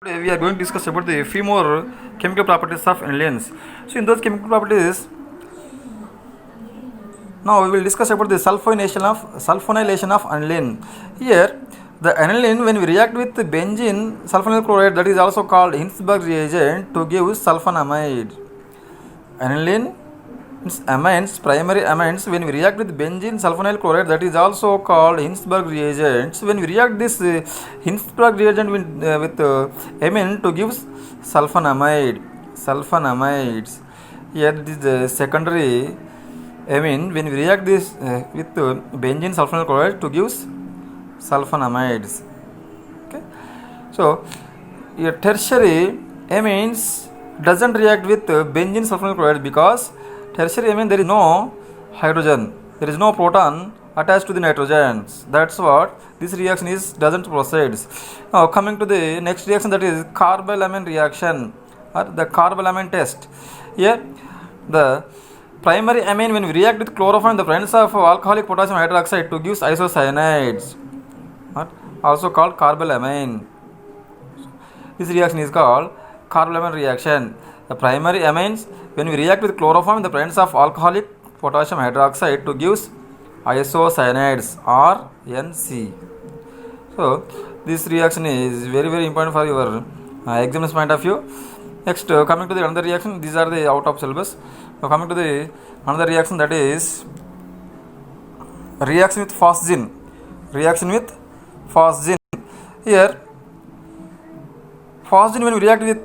Today we are going to discuss about the few more chemical properties of aniline. So in those chemical properties, now we will discuss about the sulfonylation of aniline. Here, the aniline when we react with benzene sulfonyl chloride, that is also called Hinsberg reagent, to give sulfonamide. Aniline amines, primary amines, when we react with benzene sulfonyl chloride, that is also called Hinsberg reagents. When we react this Hinsberg reagent with amine to give sulfonamides. Here this is the secondary amine. When we react this with benzene sulfonyl chloride to give sulfonamides. Okay. So here tertiary amines doesn't react with benzene sulfonyl chloride because tertiary amine there is no hydrogen, there is no proton attached to the nitrogens. That's what this reaction doesn't proceed. Now coming to the next reaction, that is carbylamine reaction or the carbylamine test. Here the primary amine when we react with chloroform in the presence of alcoholic potassium hydroxide to give isocyanides, also called carbylamine. This reaction is called carbylamine reaction. The primary amines when we react with chloroform in the presence of alcoholic potassium hydroxide to give isocyanides or NC. So this reaction is very important for your examination point of view. Next, coming to the another reaction, these are the out of syllabus. Now coming to the another reaction, that is reaction with phosgene. Here phosgene when we react with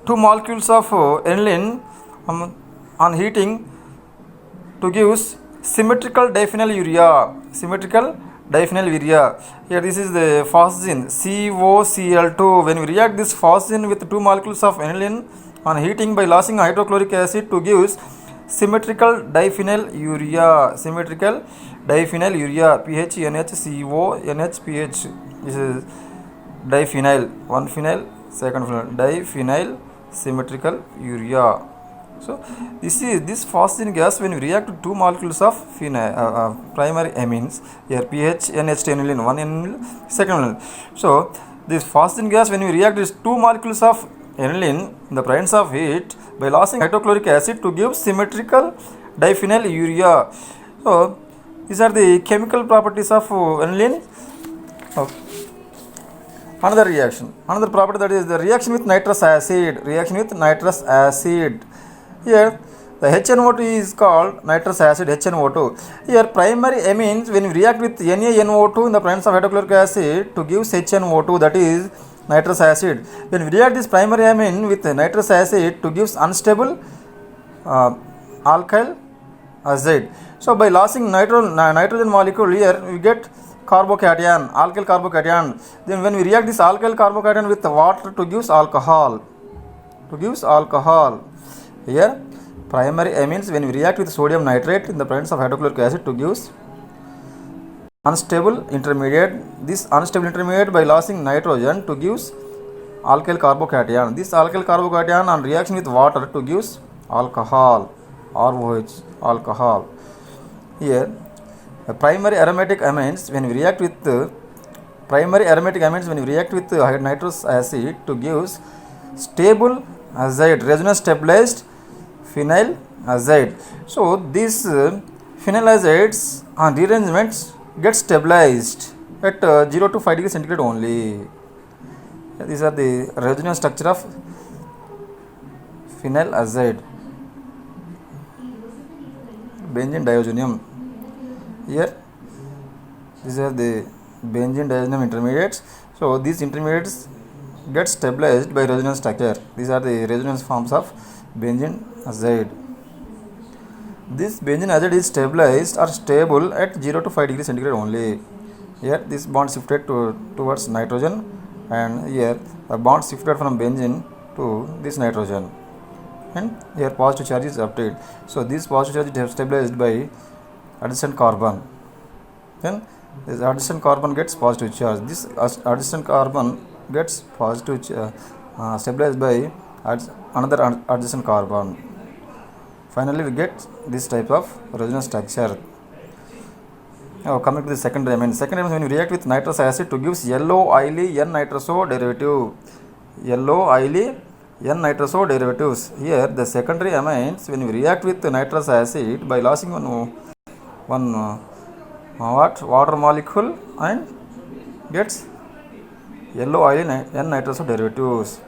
two molecules of aniline on heating to give symmetrical diphenyl urea. Here this is the phosgene COCl2. When we react this phosgene with two molecules of aniline on heating by lossing hydrochloric acid to give symmetrical diphenyl urea. pH NH NH pH. This is diphenyl, one phenyl, second phenyl, diphenyl symmetrical urea. So this phosgene gas when we react with two molecules of primary amines. Here pH NH aniline, one aniline, second aniline. So this phosgene gas when we react with two molecules of aniline in the presence of heat by lossing hydrochloric acid to give symmetrical diphenyl urea. So these are the chemical properties of aniline. Okay. Another property, that is the reaction with nitrous acid. Here the HNO2 is called nitrous acid, HNO2. Here primary amines when we react with NaNO2 in the presence of hydrochloric acid to give HNO2, that is nitrous acid. When we react this primary amine with nitrous acid to give unstable alkyl azide. So by lossing nitrogen molecule, here we get carbocation, alkyl carbocation. Then when we react this alkyl carbocation with water to give alcohol. Here primary amines when we react with sodium nitrate in the presence of hydrochloric acid to give unstable intermediate. This unstable intermediate by lossing nitrogen to give alkyl carbocation. This alkyl carbocation on reaction with water to give alcohol, ROH, alcohol. Here primary aromatic amines when we react with nitrous acid to give stable azide, resonance stabilized phenyl azide. So these phenyl azides on rearrangements get stabilized at 0 to 5 degrees centigrade only. These are the resonance structure of phenyl azide. Benzene diazonium. Here these are the benzene diazonium intermediates. So these intermediates get stabilized by resonance structure. These are the resonance forms of benzene azide. This benzene azide is stabilized or stable at 0 to 5 degrees centigrade only. Here this bond shifted towards nitrogen, and here the bond shifted from benzene to this nitrogen, and here positive charge is obtained. So this positive charge is stabilized by adjacent carbon. Then this adjacent carbon gets positive charge. This adjacent carbon gets positive stabilized by another adjacent carbon. Finally we get this type of resonance structure. Now coming to the secondary amine. Secondary amine when you react with nitrous acid to gives yellow oily N-nitroso derivative. yellow oily N-nitroso derivatives. Here the secondary amines, when we react with nitrous acid by losing one water molecule and gets yellow oily N-nitroso derivatives.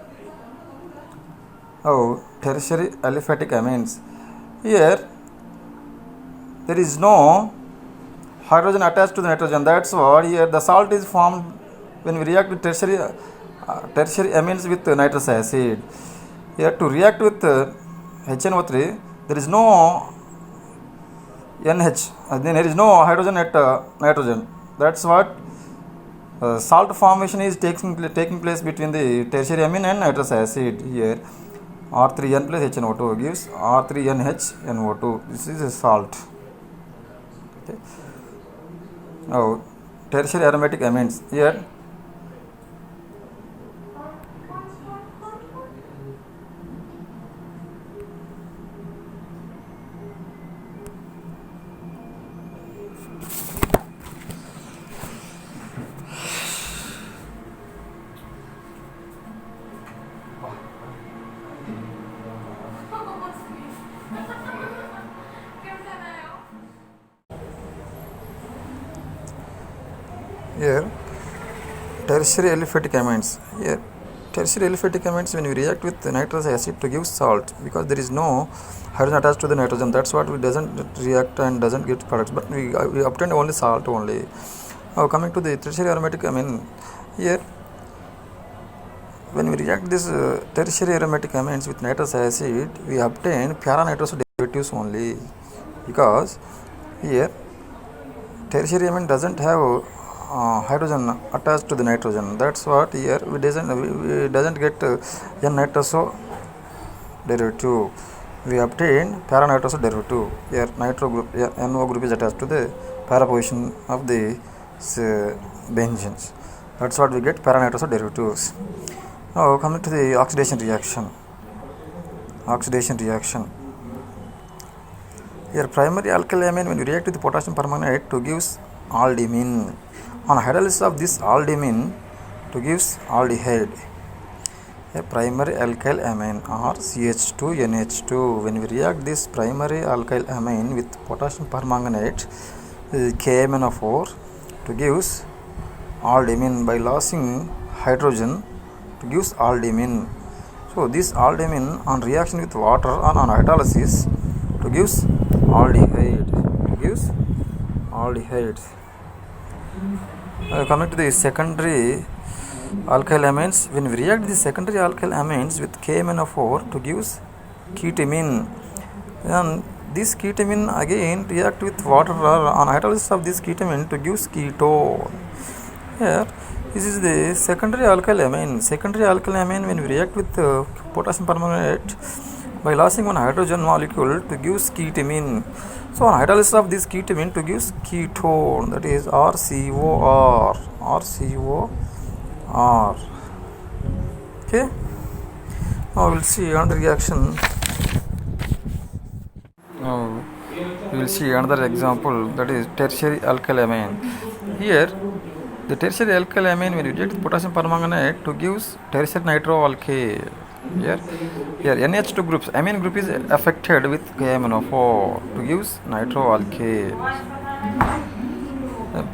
Now tertiary aliphatic amines. Here there is no hydrogen attached to the nitrogen. That's what here the salt is formed when we react with tertiary amines with nitrous acid. Here to react with HNO3, there is no NH, there is no hydrogen at nitrogen. That's what salt formation is taking place between the tertiary amine and nitrous acid. Here R3N plus HNO2 gives R3NHNO2. This is a salt. Okay. Now tertiary aromatic amines. Here tertiary aliphatic amines. Here tertiary aliphatic amines, when we react with nitrous acid to give salt, because there is no hydrogen attached to the nitrogen, that's what we doesn't react and doesn't get products, but we obtain only salt only. Now coming to the tertiary aromatic amine, here when we react this tertiary aromatic amines with nitrous acid, we obtain para-nitroso derivatives only, because here tertiary amine doesn't have hydrogen attached to the nitrogen. That's what here we doesn't get N-nitroso derivative. We obtain para-nitroso derivative. Here nitro group, NO group is attached to the para position of the benzenes. That's what we get para-nitroso derivatives. Now coming to the oxidation reaction. Here primary alkyl amine, when we react with the potassium permanganate to gives aldimine. On hydrolysis of this aldimine to gives aldehyde. A primary alkyl amine or CH2NH2. When we react this primary alkyl amine with potassium permanganate, KMnO4 to gives aldimine by losing hydrogen to gives aldimine. So this aldimine on reaction with water or on hydrolysis to gives aldehyde. Coming to the secondary alkyl amines, when we react the secondary alkyl amines with KMnO4 to gives ketamine, then this ketamine again react with water or on hydrolysis of this ketamine to gives ketone. Here this is the secondary alkyl amine. Secondary alkyl amine, when we react with potassium permanganate by losing one hydrogen molecule to gives ketamine. So on hydrolysis of this ketamine to gives ketone, that is RCOR. Okay. Now we will see another reaction. Now we will see another example, that is tertiary alkyl amine. Here the tertiary alkyl amine, when we react with potassium permanganate to gives tertiary nitroalkane. Here NH2 groups, amine group is affected with KMnO4 to gives nitroalkane.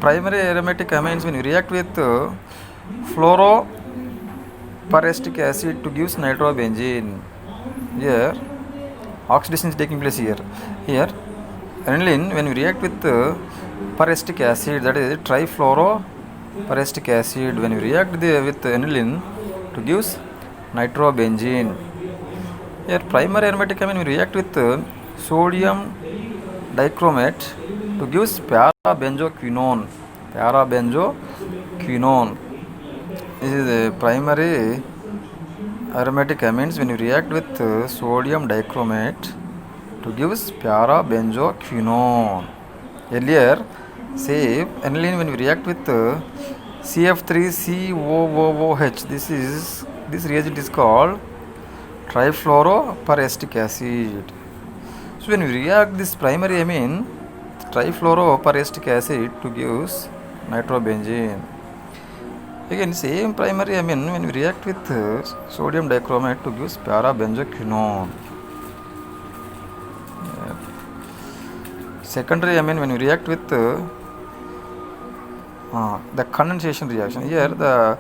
Primary aromatic amines, when we react with fluoroperoxytic acid to gives nitrobenzene. Here oxidation is taking place here. Here aniline, when we react with peroxytic acid, that is trifluoroperoxytic acid, when we react with aniline to gives nitrobenzene. Here primary aromatic amine, we react with sodium dichromate to gives parabenzoquinone. This is the primary aromatic amines, when we react with sodium dichromate to gives parabenzoquinone. Earlier say aniline, when we react with CF3COOH, this reagent is called trifluoroperoxytic acid. So when we react this primary amine trifluoroperoxytic acid to gives nitrobenzene. Again, same primary amine when we react with sodium dichromate to give para-benzoquinone. Secondary amine when we react with the condensation reaction. Here the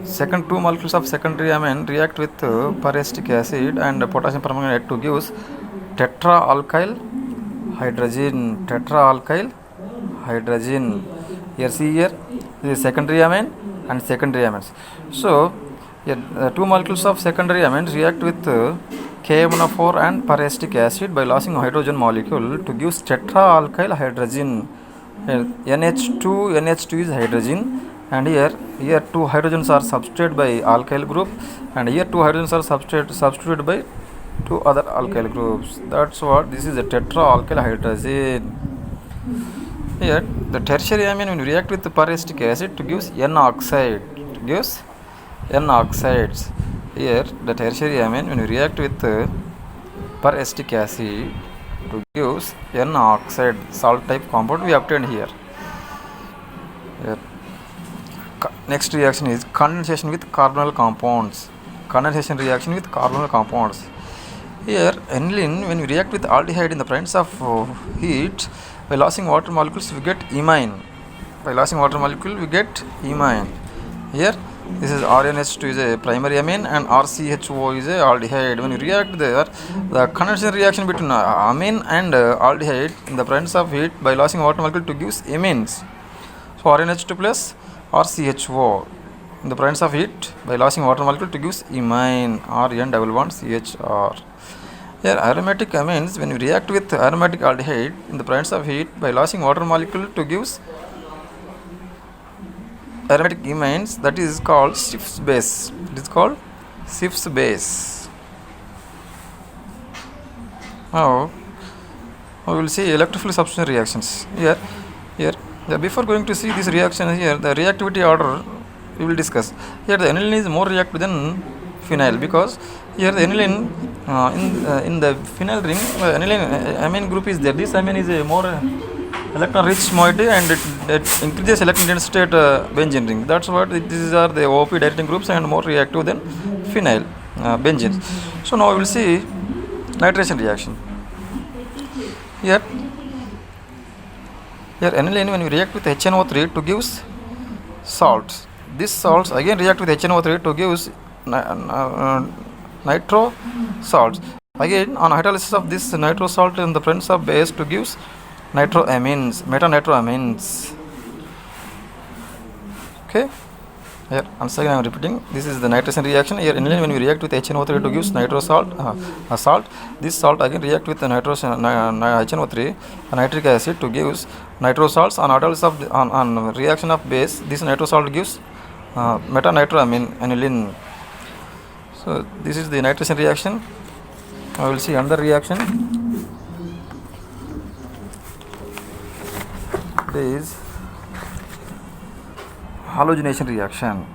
second two molecules of secondary amine react with peracetic acid and potassium permanganate to give tetraalkyl hydrogen. Here see here this is secondary amine and secondary amines. So here, two molecules of secondary amines react with KMnO4 and peracetic acid by losing hydrogen molecule to give tetraalkyl hydrogen. NH2 is hydrogen, and here two hydrogens are substituted by alkyl group, and here two hydrogens are substituted by two other alkyl groups. That's what this is a tetraalkyl hydrogen. Here the tertiary amine when we react with the peracetic acid to gives N-oxides. Here the tertiary amine when we react with peracetic acid to gives N-oxide salt type compound we obtained here. Next reaction is condensation with carbonyl compounds. Here aniline when we react with aldehyde in the presence of heat by losing water molecules we get imine. Here this is RNH2 is a primary amine and RCHO is a aldehyde. When you react there, the condensation reaction between amine and aldehyde in the presence of heat by losing water molecule to gives amines. So RNH2 plus RCHO in the presence of heat by losing water molecule to gives imine RN=CHR. Here aromatic amines when we react with aromatic aldehyde in the presence of heat by losing water molecule to gives aromatic imines, that is called Schiff's base. Now we will see electrophilic substitution reactions. Here before going to see this reaction here, the reactivity order we will discuss. Here the aniline is more reactive than phenyl because here the aniline in the phenyl ring aniline amine group is there. This amine is a more electron rich moiety and it increases electron density at benzene ring. That's what these are the OP directing groups and more reactive than phenyl benzene. So now we will see nitration reaction. Here aniline when we react with HNO3 to gives salts. These salts again react with HNO3 to gives nitro salts. Again on hydrolysis of this nitro salt in the presence of base to gives meta-nitroamines. Okay. Here once again I am repeating. This is the nitration reaction. Here aniline when we react with HNO3 to gives nitro salt, salt. This salt again react with the HNO3 nitric acid to gives nitro salts. On hydrolysis of on reaction of base, this nitro salt gives meta-nitroamine aniline. So this is the nitration reaction. I will see another reaction. Is halogenation reaction.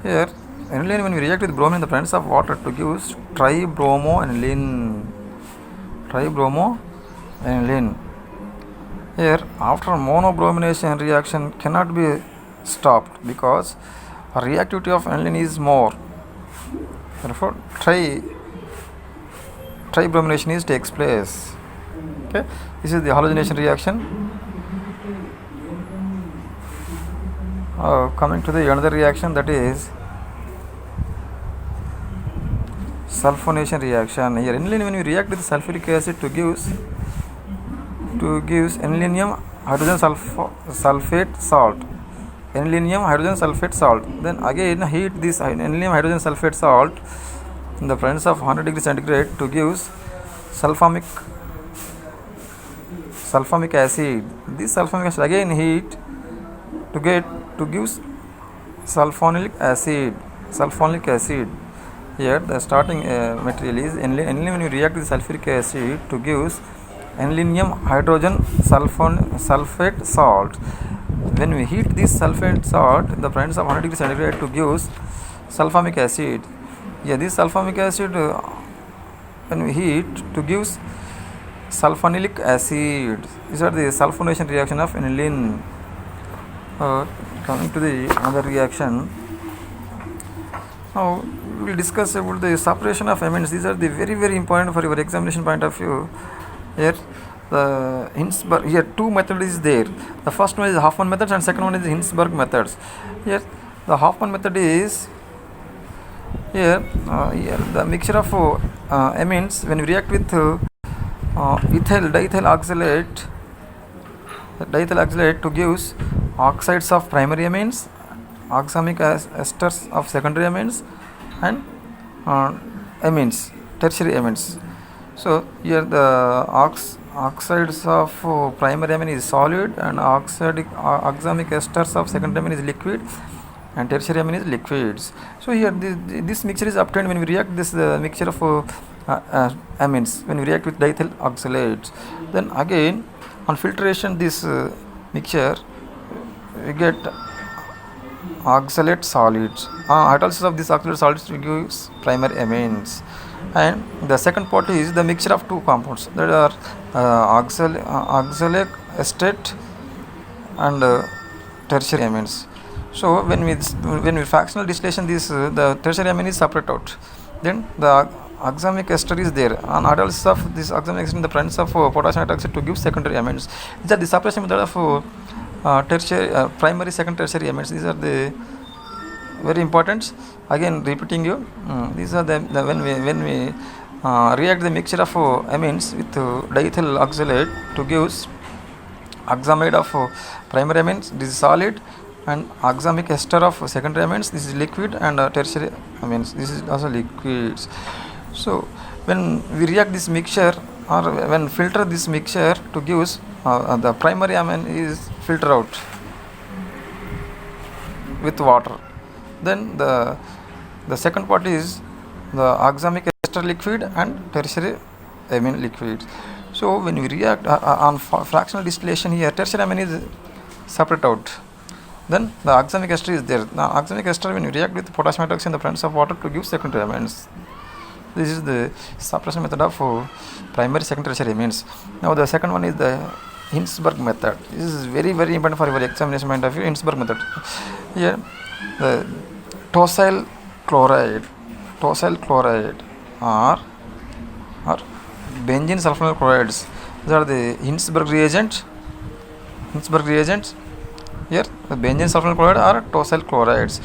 Here aniline when we react with bromine in the presence of water to give tribromoaniline. Here after monobromination reaction cannot be stopped because reactivity of aniline is more. Therefore tribromination takes place. Okay, this is the halogenation reaction. Coming to the another reaction, that is sulfonation reaction. Here aniline when we react with sulfuric acid to gives anilinium hydrogen sulfate salt. Then again heat this anilinium hydrogen sulfate salt in the presence of 100 degrees centigrade to gives sulfamic acid. This sulfamic acid again heat to gives sulfonic acid. Here the starting material is aniline when you react with sulfuric acid to gives anilinium hydrogen sulfate salt. When we heat this sulfate salt in the presence of 100 degrees centigrade to gives sulfamic acid. Here this sulfamic acid when we heat to gives sulfonilic acid. These are the sulfonation reaction of aniline. Coming to the another reaction, now we will discuss about the separation of amines. These are the very important for your examination point of view. Here, the Hinsberg, here two methods is there. The first one is Hoffman method and second one is Hinsberg methods. Here, the Hoffman method is here the mixture of amines when we react with ethyl diethyl oxalate to gives oxides of primary amines, oxamic esters of secondary amines, and amines, tertiary amines. So here the oxides of primary amine is solid and oxamic esters of secondary amine is liquid and tertiary amine is liquids. So here this mixture is obtained when we react this mixture of amines when we react with diethyl oxalates. Then again on filtration this mixture we get oxalate solids. Hydrolysis of this oxalate solids gives primary amines. And the second part is the mixture of two compounds that are oxalic acetate and tertiary amines. So when we fractional distillation this the tertiary amine is separate out. Then the oxamic ester is there. On hydrolysis of this oxamic ester in the presence of potassium hydroxide to give secondary amines. These are the separation method of tertiary, primary, second, tertiary amines. These are the very important. Again, repeating you. These are the when we react the mixture of amines with diethyl oxalate to gives oxamide of primary amines. This is solid, and oxamic ester of secondary amines. This is liquid, and tertiary amines. This is also liquids. So when we react this mixture or when filter this mixture to gives the primary amine is filter out with water. Then the second part is the oxamic ester liquid and tertiary amine liquids. So when we react on fractional distillation here, tertiary amine is separate out. Then the oxamic ester is there. Now oxamic ester when we react with potassium hydroxide in the presence of water to give secondary amines. This is the separation method of primary, secondary, tertiary amines. Now the second one is the Hinsberg method. This is very important for your examination point of view. Hinsberg method. Here the tosyl chloride or benzene sulfonyl chlorides. These are the Hinsberg reagents. Here the benzene sulfonyl chloride or tosyl chlorides.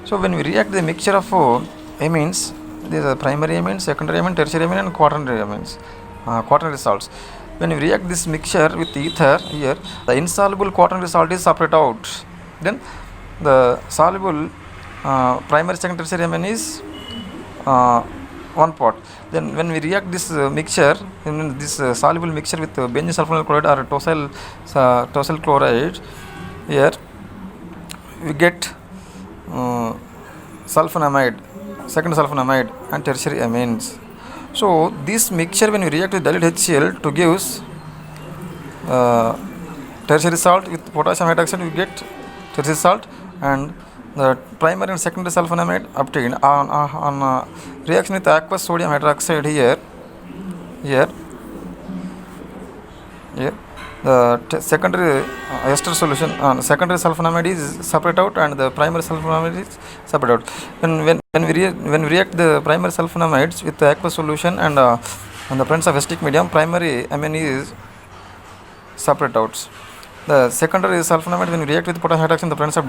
So when we react the mixture of amines, these are primary amines, secondary amine, tertiary amine, and quaternary amines, quaternary salts. When we react this mixture with ether, here the insoluble quaternary salt is separate out. Then the soluble primary, secondary, tertiary amine is one part. Then when we react this mixture, this soluble mixture with benzene sulfonyl chloride or tosyl chloride, here we get sulfonamide, second sulfonamide, and tertiary amines. So this mixture when we react with dilute HCl to gives tertiary salt with potassium hydroxide, we get tertiary salt, and the primary and secondary sulfonamide obtained on reaction with aqueous sodium hydroxide. Here the secondary ester solution, secondary sulfonamide is separate out and the primary sulfonamide is separate out. When we react the primary sulfonamides with the aqueous solution and on the presence of acetic medium, primary amine is separate out. The secondary sulfonamide when we react with potassium hydroxide in the presence of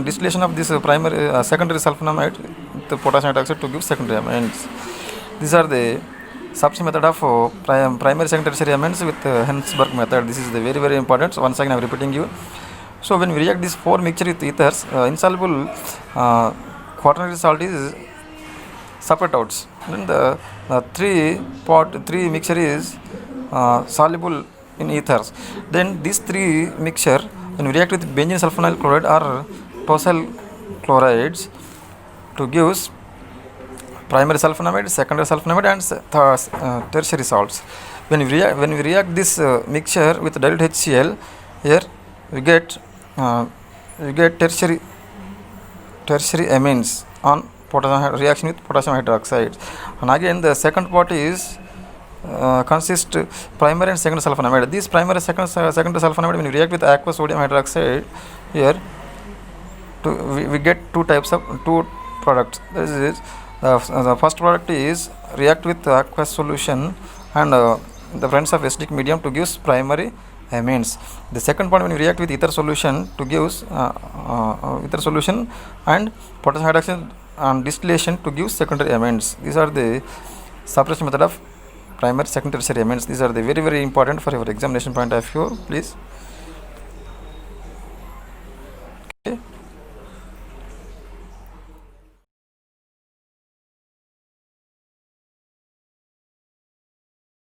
distillation of this primary secondary sulfonamide with the potassium hydroxide to give secondary amines. These are the substitution method of primary, secondary, tertiary amines with Hinsberg method. This is the very important. So once again I am repeating you. So when we react this four mixture with ethers, insoluble quaternary salt is separate out. Then the three mixture is soluble in ethers. Then these three mixture when we react with benzene sulfonyl chloride or tosyl chlorides to gives primary sulfonamide, secondary sulfonamide, and tertiary salts. When we react this mixture with dilute HCl, here we get tertiary amines on reaction with potassium hydroxide. And again the second part is consist primary and secondary sulfonamide. These primary secondary sulfonamide, when you react with aqueous sodium hydroxide, here we get two products. This is the first product is react with aqueous solution and the presence of acidic medium to give primary amines. The second point, when you react with ether solution to give ether solution and potassium hydroxide and distillation to give secondary amines. These are the separation method of primary, secondary, tertiary amines. These are the very, very important for your examination point of view. Please. Okay.